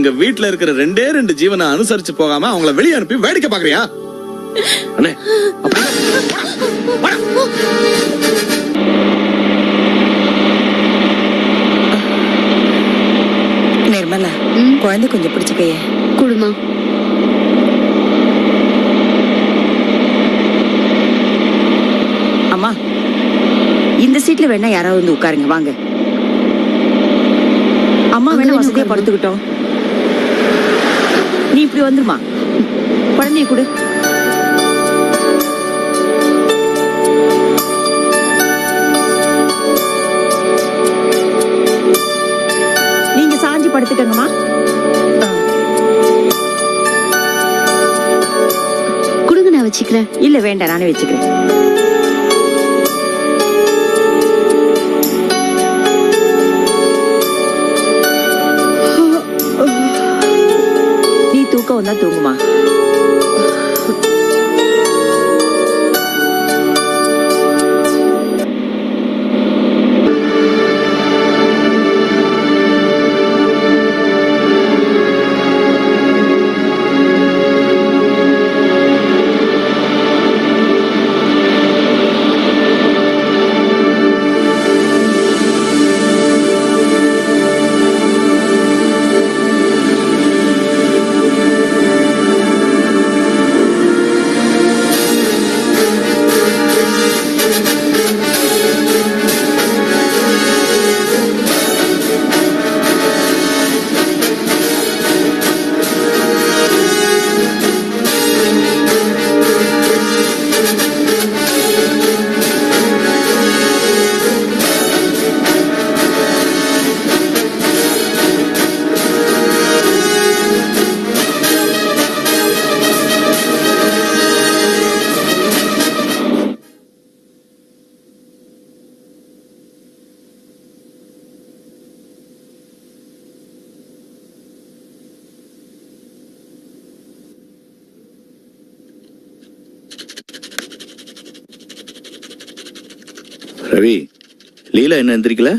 எங்க வீட்டுல இருக்கிற ரெண்டே ரெண்டு ஜீவனை அனுசரிச்சு போகாம அவங்கள வெளியே அனுப்பி வேடிக்கை பாக்குறியா? அண்ணே நிர்மலா, குழந்தை கொஞ்சம் பிடிச்சுக்கையே. குடுமா. அம்மா, இந்த சீட்ல வேணா யாராவது வந்து உட்காருங்க, வாங்க. அம்மா வேணா வசதியா படுத்துக்கிட்டோம். நீ இப்படி வந்துருமா, குழந்தைய கொடு. நீங்க சாஞ்சி படுத்துக்கங்கம்மா. கொடுங்க, நான் வச்சுக்கிறேன். இல்ல வேண்டாம், நானே வச்சுக்கிறேன். நீ தூக்கம் வந்தா தூங்குமா. ரவி, லீலா என்ன எந்திரிக்கல?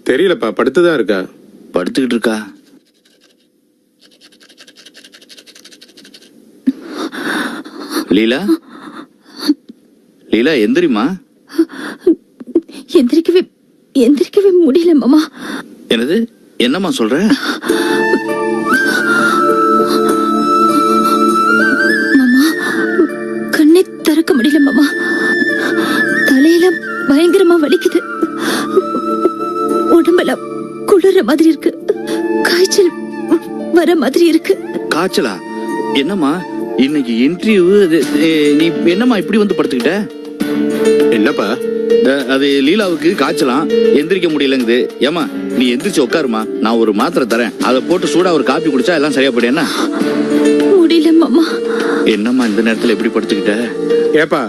தெரியலப்பா, படுத்துதான் இருக்கா. படுத்துக்கிட்டு இருக்கா? லீலா, லீலா எந்திரிமா. எந்திரிக்கவே முடியல மாமா. என்னது, என்னம்மா சொல்ற? மாமா, கண்ணை திறக்க முடியல மாமா. தலையெல்லாம் பயங்கரமா வலிக்குது. உடம்பெல்லாம் குளிர மாதிரி இருக்கு. காய்ச்சல் வர மாதிரி இருக்கு. காய்ச்சலா? என்னம்மா இன்னைக்கு இன்டர்வியூ, நீ என்னம்மா இப்படி வந்து படுத்துக்கிட்ட? என்னப்பா? அது லீலாவுக்கு காய்ச்சலாம், எந்திரிக்க முடியலங்குது. ஏமா நீ எந்திரிச்சு உட்காருமா, நான் ஒரு மாத்திரை தரேன், அதை போட்டு சூடா ஒரு காப்பி குடிச்சா எல்லாம் சரியா போயிடு. என்ன முடியல மாமா. என்னம்மா இந்த நேரத்துல எப்படி படுத்துக்கிட்ட? ஏப்பா,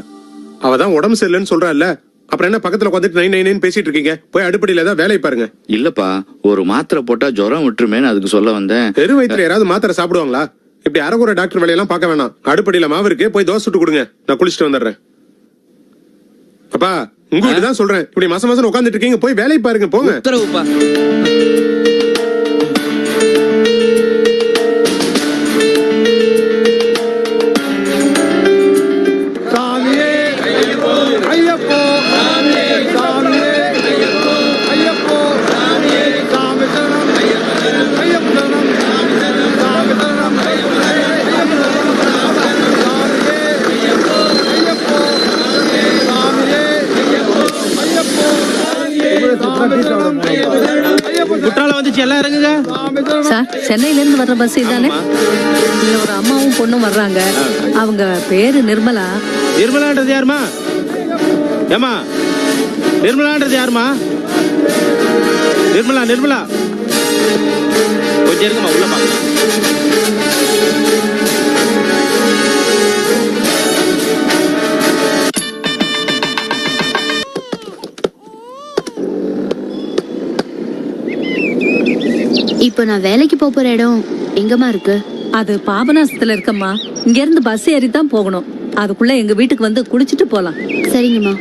அவதான் உடம்பு சரியில்லைன்னு சொல்றாள்ல, அப்புறம் என்ன பக்கத்துல உட்காந்துட்டு நை நைன்னு பேசிட்டு இருக்கீங்க? போய் அடுப்படியில ஏதாவது வேலையை பாருங்க. இல்லப்பா, ஒரு மாத்திரை போட்டா ஜுரம் விட்டுருமேன்னு அதுக்கு சொல்ல வந்தேன். பெரு வயிற்றுல யாராவது மாத்திரை சாப்பிடுவாங்களா? இப்படி அரைகுறை டாக்டர் வேலையெல்லாம் பார்க்க வேணாம். அடுப்படியில மாவு இருக்கு, போய் தோசை சுட்டு கொடுங்க, நான் குளிச்சுட்டு வந்துடுறேன். அப்பா, உங்ககிட்ட தான் சொல்றேன், இப்படி மாசம் மாசம் உட்காந்துட்டு இருக்கீங்க, போய் வேலையை பாருங்க, போங்க. உத்தரவுப்பா. குற்றாலம் வந்துச்சு, எல்லாம் இறங்குங்க. சார், சென்னையில இருந்து வர்ற பஸ் இதானே? இதுல ஒரு அம்மாவும் பொண்ணும் வர்றாங்க. அவங்க பேரு நிர்மலா. நிர்மலான்றது யாருமா? ஏமா, நிர்மலான்றது யாருமா? நிர்மலா, நிர்மலா கொஞ்சம் இருக்குமா, உள்ள பாக்க. இப்ப நான் வேலைக்கு போற இடம் எங்கம்மா இருக்கு? அது பாபநாசத்துல இருக்கம்மா. இங்க இருந்து பஸ் ஏறி தான் போகணும். அதுக்குள்ள எங்க வீட்டுக்கு வந்து குளிச்சுட்டு போலாம். சரிங்கம்மா.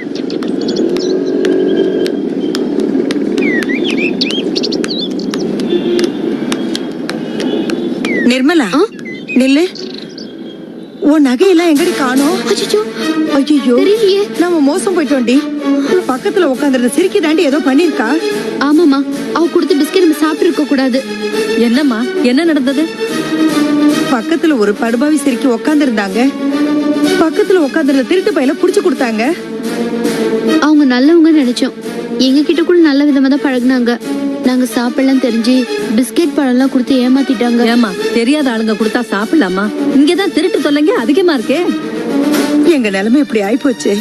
நிர்மலா நில்லு. உன் நகையெல்லாம் எங்கடி காணோம்? அச்சச்சோ, ஐயோ, தெரியலையே. நாம மோசம் போயிட்டோண்டி. பக்கத்துல உட்காந்துருந்த சிரிக்கி தாண்டி ஏதோ பண்ணிருக்கா. ஆமாமா, அவ கொடுத்த பிஸ்கெட் நம்ம சாப்பிட்டு இருக்க கூடாது. என்னம்மா என்ன நடந்தது? பக்கத்துல ஒரு படுபாவி சிரிக்கி உட்கார்ந்து இருந்தாங்க. பக்கத்துல உட்காந்துருந்த திருட்டு பையில புடிச்சு கொடுத்தாங்க. அவங்க நல்லவங்க நினைச்சோம். எங்க கிட்ட கூட நல்ல விதமா தான் பழகுனாங்க. நாங்க சாப்பிடலாம் தெரிஞ்சு பிஸ்கெட் பழம்லாம் கொடுத்து ஏமாத்திட்டாங்க. ஏமா தெரியாத ஆளுங்க கொடுத்தா சாப்பிடலாமா? இங்கதான் திருட்டு தொல்லைங்க அதிகமா இருக்கே. எங்க நிலைமை இப்படி ஆயிப்போச்சு.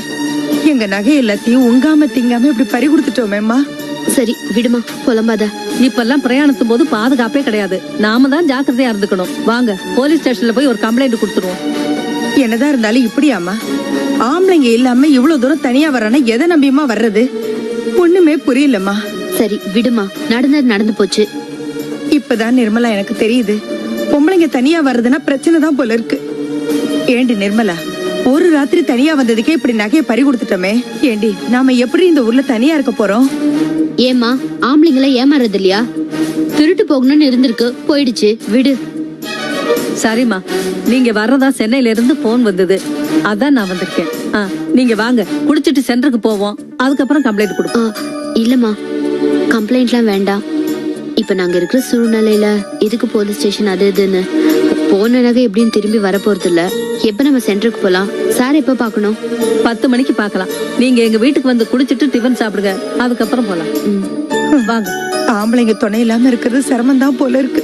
எங்க நகை எல்லாத்தையும் உங்காம திங்காம இப்படி பறி கொடுத்துட்டோமேம்மா. சரி விடுமா, புலம்பாத. இப்பெல்லாம் பிரயாணத்தும் போது பாதுகாப்பே கிடையாது. நாம தான் ஜாக்கிரதையா இருந்துக்கணும். வாங்க போலீஸ் ஸ்டேஷன்ல போய் ஒரு கம்ப்ளைண்ட் கொடுத்துருவோம். என்னதான் இருந்தாலும் இப்படியாம்மா? ஆம்பளைங்க இல்லாம இவ்வளவு தூரம் தனியா வரானா எதை நம்பியுமா வர்றது? ஒண்ணுமே புரியலம்மா. சரி விடுமா, நடந்தது நடந்து போச்சு. இப்பதான் நிர்மலா எனக்கு தெரியுது, பொம்பளைங்க தனியா வர்றதுன்னா பிரச்சனை தான் போல இருக்கு. ஏண்டி நிர்மலா, ஒரு ராத்திரி தனியா வந்ததுக்கே இப்படி நகையை பறி கொடுத்துட்டோமே. ஏண்டி நாம எப்படி இந்த ஊர்ல தனியா இருக்க போறோம்? ஏமா, ஆம்பளைங்கள ஏமாறது இல்லையா? திருட்டு போகணும்னு இருந்திருக்கு, போயிடுச்சு, விடு. சரிம்மா, நீங்க வர்றதா சென்னையில இருந்து போன் வந்தது, அதான் நான் வந்திருக்கேன். நீங்க வாங்க, குடிச்சிட்டு சென்டருக்கு போவோம், அதுக்கப்புறம் கம்ப்ளைண்ட் கொடுப்போம். இல்லம்மா, கம்ப்ளைண்ட்லாம் வேண்டாம். இப்ப நாங்க இருக்கிற சூழ்நிலையில எதுக்கு போலீஸ் ஸ்டேஷன் அது இதுன்னு? போன நகை எப்படின்னு திரும்பி வர போறது இல்ல. எப்ப நம்ம சென்டருக்கு போலாம்? சார் எப்ப பாக்கணும்? 10 மணிக்கு பார்க்கலாம். நீங்க எங்க வீட்டுக்கு வந்து குடிச்சிட்டு டிஃபன் சாப்பிடுங்க, அதுக்கப்புறம் போலாம். வாங்க. ஆம்பளைங்க துணை இல்லாம இருக்கிறது சிரமம் தான் போல இருக்கு.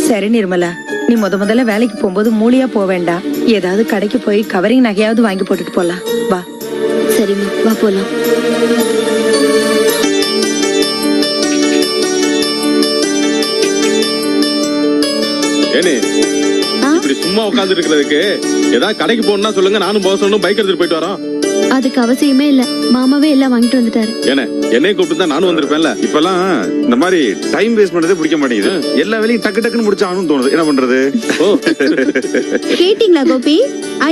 சரி நிர்மலா, நீ முதல்ல வேலைக்கு போகும்போது மூலியா போக வேண்டாம். ஏதாவது கடைக்கு போய் கவரிங் நகையாவது வாங்கி போட்டுட்டு போலாம். வா. சரிம்மா, வா போலாம். ஏனே இப்படி சும்மா உட்கார்ந்து இருக்கிறதுக்கு ஏதாவது கடைக்கு போகணும்னா சொல்லுங்க, நானும் போக சொல்லணும், பைக் எடுத்துட்டு போயிட்டு வரோம். அதுக்கு அவசியமே இல்ல, மாமாவே எல்லாம் வாங்கிட்டு வந்துட்டாரு. ஏனே என்னைய கூப்பிட்டு தான் நானும் வந்திருப்பேன்ல. இப்பெல்லாம் இந்த மாதிரி டைம் வேஸ்ட் பண்றதே பிடிக்க மாட்டேங்குது. எல்லா வேலையும் டக்கு டக்குன்னு முடிச்சாகணும்னு தோணுது. என்ன பண்றது? கேட்டீங்களா கோபி?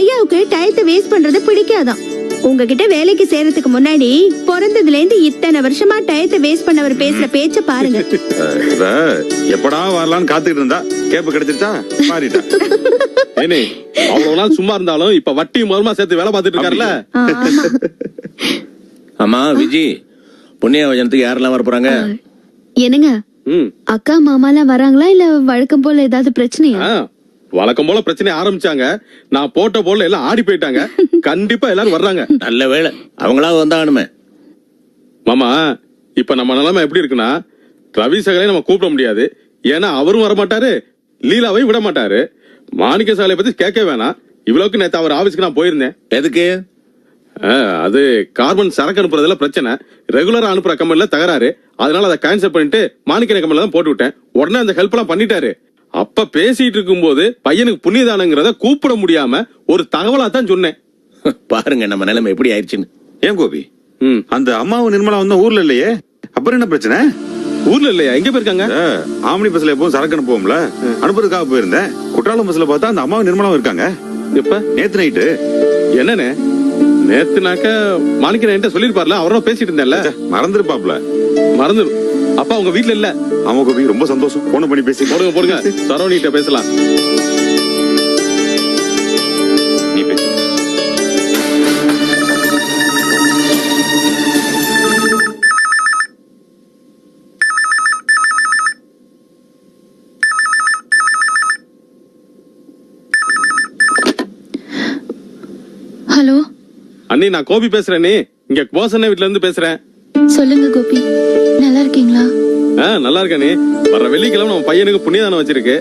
ஐயாவுக்கு டயத்தை வேஸ்ட் பண்றது பிடிக்காதான். உங்ககிட்ட வேலைக்கு சேர்றதுக்கு முன்னாடி பிறந்ததுல இருந்து இத்தனை வருஷமா டயத்தை வேஸ்ட் பண்ணவர் பேசுற பேச்ச பாருங்க. எப்படா வரலான்னு காத்துக்கிட்டு இருந்தா கேப்ப கிடைச்சிருச்சா, மாறிட்டா. ஏனே அவ்வளவு நாள் சும்மா இருந்தாலும் இப்ப வட்டி மூலமா சேர்த்து வேலை பார்த்துட்டு இருக்காருல்ல. ஆமா விஜி, புண்ணிய வஜனத்துக்கு யாரெல்லாம் வர போறாங்க? என்னங்க, அக்கா மாமாலாம் வராங்களா இல்ல வழக்கம் போல ஏதாவது பிரச்சனையா? வழக்கம் போல பிரச்சனை ஆரம்பிச்சாங்க. நான் போட்ட போல எல்லாம் ஆடி போயிட்டாங்க. கண்டிப்பா எல்லாரும் வர்றாங்க. நல்ல வேளை, அவங்களா வந்தாகணுமே. மாமா, இப்ப நம்ம நிலைமை எப்படி இருக்குன்னா, ரவி சகலை நம்ம கூப்பிட முடியாது. ஏன்னா அவரும் வர மாட்டாரு, லீலாவையும் விட மாட்டாரு. மாணிக்க சாலை பத்தி கேட்க வேணாம். இவ்வளவுக்கு நேத்து அவர் ஆபீஸ்க்கு நான் போயிருந்தேன். எதுக்கு? அது கார்பன் சரக்கு அனுப்புறதுல பிரச்சனை, ரெகுலரா அனுப்புற கம்பெனில தகராறு. அதனால அதை கேன்சல் பண்ணிட்டு மாணிக்க கம்பெனில தான் போட்டு விட்டேன். உடனே அந்த ஹெல்ப் எல்லாம் பண்ணிட்டாரு. அப்ப பேசிட்டு இருக்கும் போது பையனுக்கு புண்ணியதானங்கிறத கூப்பிட முடியாம ஒரு தகவலா தான் சொன்னேன். பாருங்க நம்ம நிலைமை எப்படி ஆயிடுச்சுன்னு. ஏன் கோபி, அந்த அம்மாவும் நிர்மலா வந்தா ஊர்ல இல்லையே, அப்புறம் என்ன பிரச்சனை? ஊர்ல இல்லையா? எங்க போயிருக்காங்க? ஆம்னி பஸ்ல எப்பவும் சரக்கு அனுப்புவோம்ல, அனுப்புறதுக்காக போயிருந்தேன். குற்றாலம் பஸ்ல பார்த்தா அந்த அம்மாவும் நிர்மலாவும் இருக்காங்க. இப்ப நேத்து நைட்டு. என்னன்னு? நேத்துனாக்க மாணிக்க என்கிட்ட சொல்லிருப்பார்ல, அவரும் பேசிட்டு இருந்தேன்ல. மறந்துருப்பாப்ல. மறந்துரு. அப்பா உங்க வீட்டுல இல்ல? ஆமா கோபி, ரொம்ப சந்தோஷம். போன பண்ணி பேசி போடுங்க போடுங்க, சரவணிட்ட பேசலாம். நீ பேசு. ஹலோ அண்ணி, நான் கோபி பேசுறேன். இங்க போசன்ன வீட்டுல இருந்து பேசுறேன். சொல்லுங்க கோபி, நல்லா இருக்கீங்களா? நல்லா இருக்கனே. வர வெள்ளிக்கிழமை நம்ம பையனுக்கு புண்ணியதானம் வச்சிருக்கு.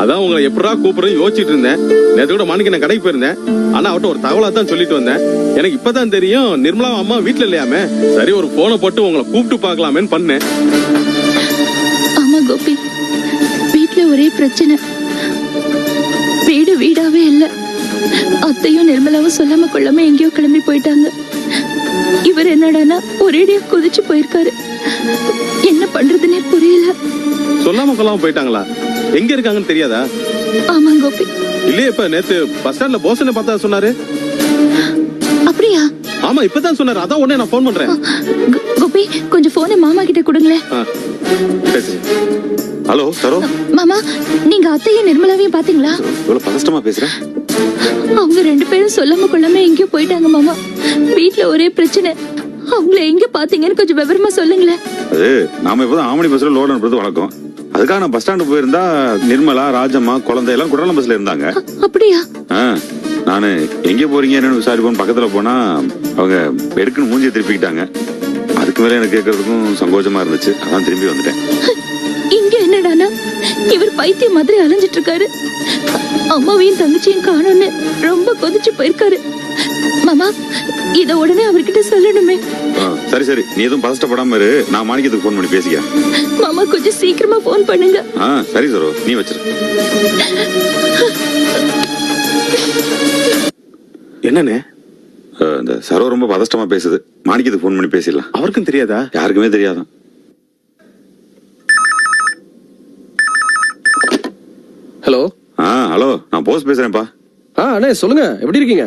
அதான் உங்களை எப்படா கூப்பிடுறது யோசிச்சுட்டு இருந்தேன். நேற்று கூட மாணிக்க நான் கடைக்கு போயிருந்தேன். ஆனா அவட்ட ஒரு தகவலா தான் சொல்லிட்டு வந்தேன். எனக்கு இப்பதான் தெரியும் நிர்மலா அம்மா வீட்டுல இல்லையாமே. சரி, ஒரு போனை போட்டு உங்களை கூப்பிட்டு பாக்கலாமேன்னு பண்ணேன். ஆமா கோபி, வீட்டுல ஒரே பிரச்சனை. வீடு வீடாவே இல்ல. அத்தையும் நிர்மலாவும் சொல்லாம கொள்ளாம எங்கேயோ கிளம்பி போயிட்டாங்க. இவர் என்னடானா ஒரேடியா குதிச்சு போயிருக்காரு. என்ன பண்றதுன்னே புரியல. சொல்லாம கொள்ளாம போயிட்டாங்களா? எங்க இருக்காங்கன்னு தெரியாதா? ஆமா கோபி. இல்லையே, இப்ப நேத்து பஸ் ஸ்டாண்ட்ல போசனை பார்த்தா சொன்னாரு. அப்படியா? ஆமா, இப்பதான் சொன்னாரு. அதான் உடனே நான் போன் பண்றேன். கோபி, கொஞ்சம் போனை மாமா கிட்ட கொடுங்களேன். சரி. ஹலோ சரோ, மாமா நீங்க அத்தையும் நிர்மலாவையும் பாத்தீங்களா? இவ்வளவு பதஷ்டமா பேசுற? அவங்க ரெண்டு பேரும் சொல்லாம கொள்ளாம எங்கேயோ போயிட்டாங்க மாமா. வீட்ல ஒரே பிரச்சனை. அவங்கள எங்க பாத்தீங்கன்னு கொஞ்சம் விவரமா சொல்லுங்களேன். அது நாம இப்பதான் ஆமணி பஸ்ல லோட் அனுப்புறது வழக்கம். அதுக்காக நான் பஸ் ஸ்டாண்டு போயிருந்தா நிர்மலா, ராஜம்மா, குழந்தை எல்லாம் குற்றாலம் பஸ்ல இருந்தாங்க. அப்படியா? நானு எங்க போறீங்க என்னன்னு விசாரிப்போம் பக்கத்துல போனா அவங்க எடுக்குன்னு மூஞ்சியை திருப்பிக்கிட்டாங்க. அதுக்கு மேல எனக்கு கேட்கறதுக்கும் சங்கோச்சமா இருந்துச்சு. அதான் திரும்பி வந்துட்டேன். இங்க என்னடானா இவர் பைத்தியம் மாதிரி அலைஞ்சிட்டு இருக்காரு. அம்மாவையும் தங்கச்சியும் காணோன்னு ரொம்ப கொதிச்சு போயிருக்காரு. மாமா இத உடனே அவர்கிட்ட சொல்லணுமே. சரி சரி, நீ எதுவும் பதஷ்டப்படாம இரு. நான் மாணிக்கத்துக்கு போன் பண்ணி பேசிக்கிறேன். மாமா கொஞ்சம் சீக்கிரமா போன் பண்ணுங்க. சரி சரோ, நீ வச்சிரு. என்னன்னு? இந்த சரோ ரொம்ப பதஷ்டமா பேசுது. மாணிக்கத்துக்கு போன் பண்ணி பேசிடலாம். அவருக்கும் தெரியாதா? யாருக்குமே தெரியாதான். ஹலோ. ஹலோ, நான் போஸ் பேசுறேன்ப்பா. அண்ணே சொல்லுங்க, எப்படி இருக்கீங்க?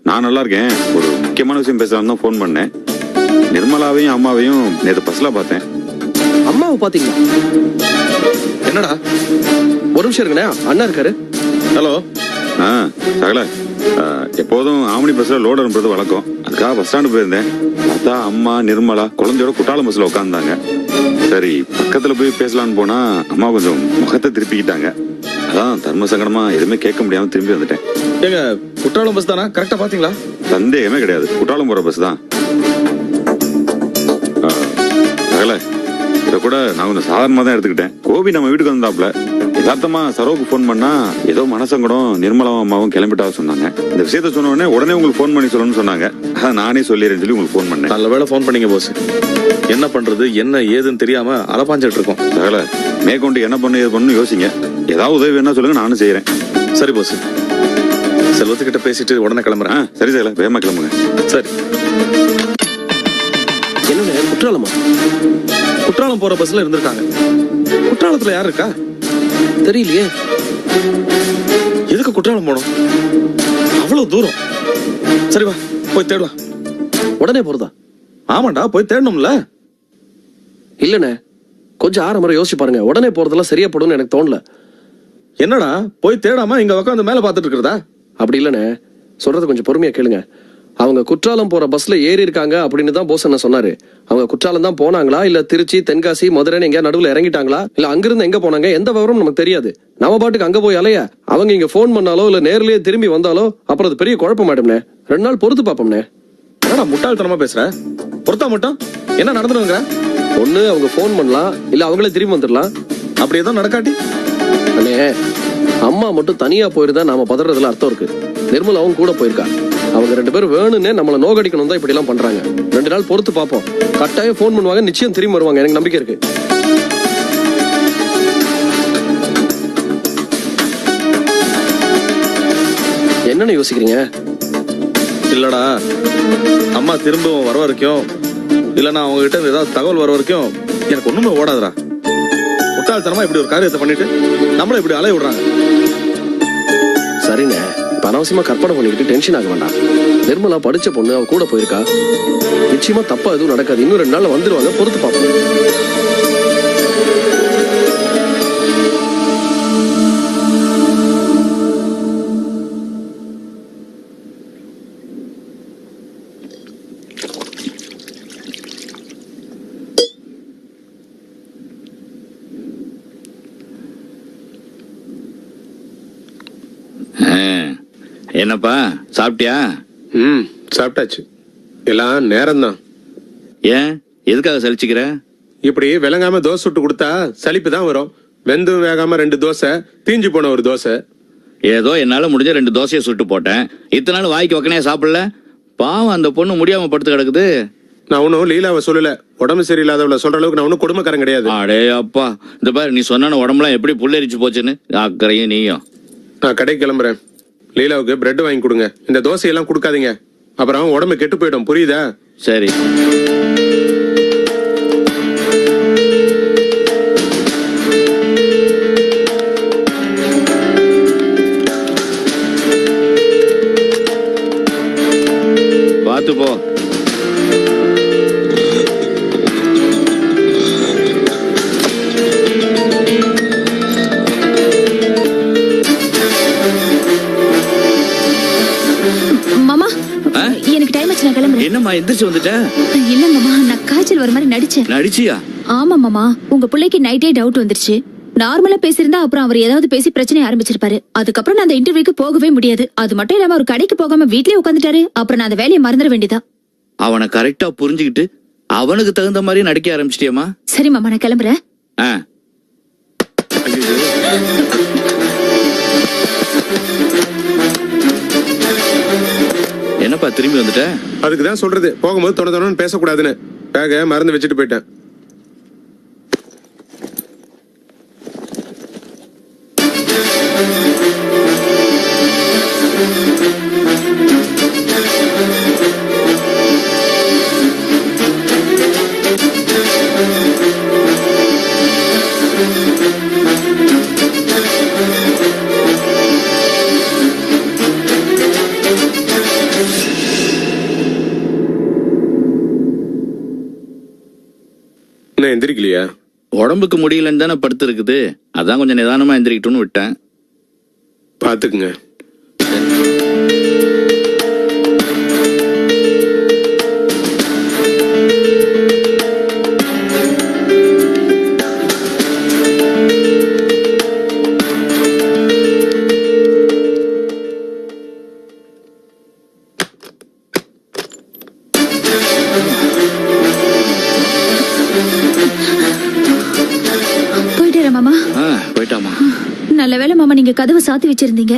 நான் நல்லா இருக்கேன். ஒரு முக்கியமான விஷயம் பேசலாம் தான் போன் பண்ணேன். நிர்மலாவையும் அம்மாவையும் நேற்று பஸ்ல பார்த்தேன். அம்மாவை பாத்தீங்களா? என்னடா, ஒரு நிமிஷம் இருங்கண்ணே, அண்ணா இருக்காரு. ஹலோ. சகல, எப்போதும் ஆமணி பஸ்ல லோடு அனுப்புறது வழக்கம். அதுக்காக பஸ் ஸ்டாண்டு போயிருந்தேன். பார்த்தா அம்மா, நிர்மலா குழந்தையோட குற்றாலம் பஸ்ல உட்காந்துட்டாங்க. சரி பக்கத்துல போய் பேசலான்னு போனா அம்மா கொஞ்சம் முகத்தை திருப்பிக்கிட்டாங்க. அதான் தர்ம சங்கடமா எதுவுமே கேட்க முடியாம திரும்பி வந்துட்டேன். ஏங்க, குற்றாலம் பஸ் தானா? கரெக்டா பாத்தீங்களா? சந்தேகமே கிடையாது, குற்றாலம் போற பஸ் தான். சகல, இத கூட நான் கொஞ்சம் சாதாரணமா தான் எடுத்துக்கிட்டேன். கோபி நம்ம வீட்டுக்கு வந்தாப்ல யதார்த்தமா சரோவுக்கு போன் பண்ணா ஏதோ மனசங்கடம், நிர்மலாவும் அம்மாவும் கிளம்பிட்டா சொன்னாங்க. இந்த விஷயத்த சொன்ன உடனே உங்களுக்கு போன் பண்ணி சொல்லணும்னு சொன்னாங்க. நானே சொல்லிடுறேன்னு சொல்லி உங்களுக்கு போன் பண்ணேன். நல்ல வேளை போன் பண்ணீங்க போஸ். என்ன பண்றது என்ன ஏதுன்னு தெரியாம அலப்பாஞ்சிட்டு இருக்கோம். சகல, மேற்கொண்டு என்ன பண்ணு ஏது பண்ணு யோசிங்க. ஏதாவது உதவி வேணா சொல்லுங்க, நானும் செய்யறேன். சரி போஸ், செல்வத்துக்கிட்ட பேசிட்டு உடனே கிளம்புறேன். சரி சகல, வேகமா கிளம்புங்க. சரி. என்ன குற்றாலமா? குற்றாலம் போற பஸ்ல இருந்திருக்காங்க. குற்றாலத்துல யார் இருக்கா தெரியலையே. எதுக்கு குற்றாலம் போனோம்? அவ்வளவு தூரம். சரி வா, போய் தேடலாம். உடனே போறதா? ஆமாண்டா, போய் தேடணும்ல. இல்லண்ணே, கொஞ்சம் 6 முறை யோசிச்சு பாருங்க. உடனே போறதெல்லாம் சரியா போடும்னு எனக்கு தோணல. என்னடா போய் தேடாம இங்க உட்காந்து மேல பாத்துட்டு இருக்கிறதா? அப்படி இல்லண்ணே, சொல்றது கொஞ்சம் பொறுமையா கேளுங்க. அவங்க குற்றாலம் போற பஸ்ல ஏறி இருக்காங்க அப்படின்னு தான் போஸ் என்ன சொன்னாரு. அவங்க குற்றாலம் தான் போனாங்களா, இல்ல திருச்சி, தென்காசி, மதுரைன்னு எங்கேயா நடுவுல இறங்கிட்டாங்களா, இல்ல அங்கிருந்து எங்க போனாங்க, எந்த விவரம் நமக்கு தெரியாது. நம்ம பாட்டுக்கு அங்க போய் அலைய அவங்க இங்க போன் பண்ணாலோ இல்ல நேர்லயே திரும்பி வந்தாலோ அப்புறம் அது பெரிய குழப்பமாயிடும்னே. 2 நாள் பொறுத்து பாப்போம்னே. என்னடா முட்டாள்தனமா பேசுற? பொறுத்தா மட்டும் என்ன நடந்துருங்க? ஒண்ணு அவங்க போன் பண்ணலாம், இல்ல அவங்களே திரும்பி வந்துடலாம். அப்படி ஏதோ நடக்காட்டி அண்ணே, அம்மா மட்டும் தனியா போயிருந்தா நாம பதறதுல அர்த்தம் இருக்கு. நிர்மலாவும் கூட போயிருக்கா. அவங்க 2 பேரும் வேணும்னே நம்மள நோகடிக்கணும் தான் இப்படி எல்லாம் பண்றாங்க. 2 நாள் பொறுத்து பாப்போம். கட்டாயம் போன் பண்ணுவாங்க, நிச்சயம் திரும்பி வருவாங்க, எனக்கு நம்பிக்கை இருக்கு. என்னன்னு யோசிக்கிறீங்க? இல்லடா, அம்மா திரும்பவும் வர வரைக்கும் இல்லன்னா அவங்க கிட்ட ஏதாவது தகவல் வர வரைக்கும் எனக்கு ஒண்ணுமே ஓடாதுடா. முட்டாள்தனமா இப்படி ஒரு காரியத்தை பண்ணிட்டு நம்மள இப்படி அலைய விடுறாங்க. சரிங்க, இப்ப அனாவசியமா கற்பனை பண்ணிக்கிட்டு டென்ஷன் ஆக வேண்டாம். நிர்மலா படிச்ச பொண்ணு, அவ கூட போயிருக்கா. நிச்சயமா தப்பா எதுவும் நடக்காது. இன்னும் 2 நாள்ல வந்துருவாங்க, பொறுத்து பார்ப்போம். என்னப்பா சாப்பிட்டியா? சாப்பிட்டாச்சு. எல்லாம் நேரம் தான். ஏன் எதுக்காக சலிச்சுக்கிற? இப்படி விளங்காம தோசை சுட்டு கொடுத்தா சலிப்பு தான் வரும். வெந்தும் வேகாம 2 தோசை, தீஞ்சு போன ஒரு தோசை. ஏதோ என்னால முடிஞ்ச 2 தோசையை சுட்டு போட்டேன். இத்தனை நாள் வாய்க்கு வக்கனையா சாப்பிடல. பாவம் அந்த பொண்ணு முடியாம படுத்து கிடக்குது. நான் ஒன்னும் லீலாவை சொல்லல. உடம்பு சரியில்லாதவளை சொல்ற அளவுக்கு நான் ஒன்னும் கொடுமைக்காரன் கிடையாது. அடே அப்பா, இந்த பாரு நீ சொன்ன உடம்புலாம் எப்படி புல்லரிச்சு போச்சுன்னு. அக்கறையும் நீயும். நான் கடைக்கு கிளம்புறேன். லீலாவுக்கு பிரெட் வாங்கி கொடுங்க. இந்த தோசையெல்லாம் கொடுக்காதீங்க, அப்புறம் உடம்பு கெட்டு போயிடும். புரியுதா? சரி. பார்த்து போ. எனக்கு டைம் ஆச்சு, நான் கிளம்புறேன். என்னம்மா எந்திரிச்சு வந்துட்டேன்? இல்ல மாமா, நான் காய்ச்சல் வர மாதிரி நடிச்சேன். நடிச்சியா? ஆமா மாமா, உங்க பிள்ளைக்கு நைட்டே டவுட் வந்துருச்சு. நார்மலா பேசியிருந்தா அப்புறம் அவர் ஏதாவது பேசி பிரச்சனை ஆரம்பிச்சிருப்பாரு. அதுக்கப்புறம் நான் அந்த இன்டர்வியூக்கு போகவே முடியாது. அது மட்டும் இல்லாம ஒரு கடைக்கு போகாம வீட்லயே உட்காந்துட்டாரு. அப்புறம் நான் அந்த வேலையை மறந்துட வேண்டியதா. அவனை கரெக்டா புரிஞ்சுக்கிட்டு அவனுக்கு தகுந்த மாதிரி நடிக்க ஆரம்பிச்சிட்டியம்மா. சரி மாமா, நான் கிளம்புறேன். ஆ. என்னப்பா திரும்பி வந்துட்ட? அதுக்குதான் சொல்றது போகும்போது தொண பேசக்கூடாதுன்னு. பேக மறந்து வச்சுட்டு போயிட்டேன். என்ன எந்திரிக்கலையா? உடம்புக்கு முடியலன்னு தானே படுத்து இருக்குது. அதான் கொஞ்சம் நிதானமா எந்திரிக்கட்டும்னு விட்டேன். பாத்துக்குங்க. போயிட்டு மாமா. போயிட்டாமா. நல்ல வேளை மாமா, நீங்க கதவை சாத்தி வச்சிருந்தீங்க.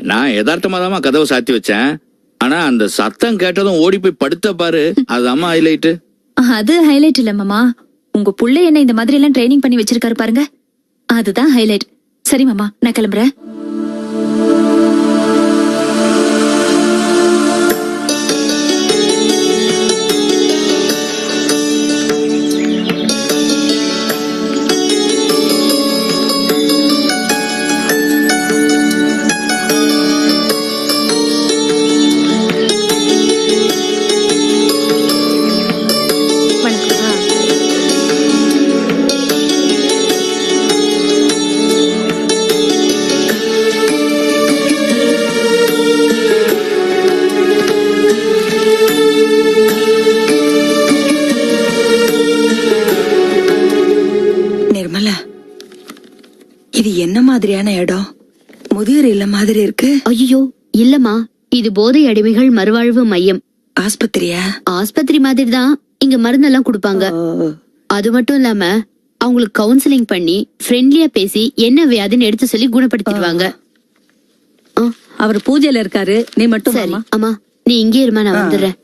நான் யதார்த்தமா தான் கதவை சாத்தி வச்சேன். ஆனா அந்த சத்தம் கேட்டதும் ஓடி போய் படுத்த பாரு, அதுதாம்மா ஹைலைட். அது ஹைலைட் இல்ல மாமா, உங்க புள்ள என்ன இந்த மாதிரி எல்லாம் ட்ரைனிங் பண்ணி வச்சிருக்காரு பாருங்க, அதுதான் ஹைலைட். சரி மாமா, நான் கிளம்புறேன். நிர்மலா, இது என்ன மாதிரியான இடம்? முதியோர் இல்ல மாதிரி இருக்கு. ஐயோ இல்லம்மா, இது போதை அடிமைகள் மறுவாழ்வு மையம். ஆஸ்பத்திரியா? ஆஸ்பத்திரி மாதிரி தான். இங்க மருந்தெல்லாம் கொடுப்பாங்க. அது மட்டும் இல்லாம அவங்களுக்கு கவுன்சிலிங் பண்ணி ஃப்ரெண்ட்லியா பேசி என்ன வியாதின்னு எடுத்து சொல்லி குணப்படுத்திடுவாங்க. அவர் பூஜையில இருக்காரு, நீ மட்டும் சரி வாம்மா. அம்மா, நீ இங்கே இருமா, நான் வந்துடுறேன்.